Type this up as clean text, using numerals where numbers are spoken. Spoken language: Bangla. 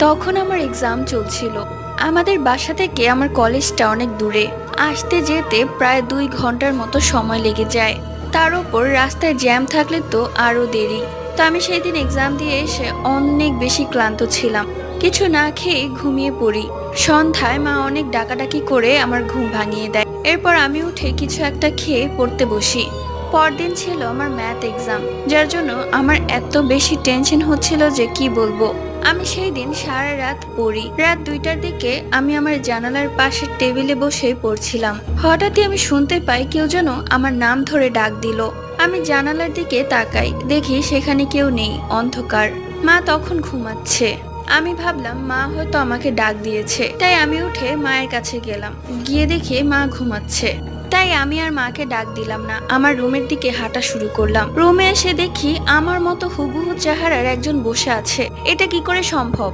তখন আমার এক্সাম চলছিল। আমাদের বাসা থেকে আমার কলেজটা অনেক দূরে। আসতে যেতে প্রায় 2 ঘন্টার মতো সময় লেগে যায়। তার উপর রাস্তায় জ্যাম থাকলে তো আরো দেরি। তো আমি সেই দিন এক্সাম দিয়ে এসে অনেক বেশি ক্লান্ত ছিলাম। কিছু না খেয়ে ঘুমিয়ে পড়ি। সন্ধ্যায় মা অনেক ডাকাডাকি করে আমার ঘুম ভাঙিয়ে দেয়। এরপর আমি উঠে কিছু একটা খেয়ে পড়তে বসি। পরদিন ছিল আমার ম্যাথ এক্সাম, যার জন্য আমার এত বেশি টেনশন হচ্ছিল যে কি বলবো। আমি সেই দিন সারা রাত পড়ি। রাত 2টার দিকে আমি আমার জানালার পাশের টেবিলে বসে পড়ছিলাম। হঠাৎই আমি শুনতে পাই কেউ যেন আমার নাম ধরে ডাক দিল। আমি জানালার দিকে তাকাই, দেখি সেখানে কেউ নেই, অন্ধকার। মা তখন ঘুমাচ্ছে। আমি ভাবলাম মা হয়তো আমাকে ডাক দিয়েছে, তাই আমি উঠে মায়ের কাছে গেলাম। গিয়ে দেখি মা ঘুমাচ্ছে। তাই আমি আর মাকে ডাক দিলাম না, আমার রুমের দিকে হাঁটা শুরু করলাম। রুমে এসে দেখি আমার মতো হুবহু চেহারার একজন বসে আছে। এটা কি করে সম্ভব?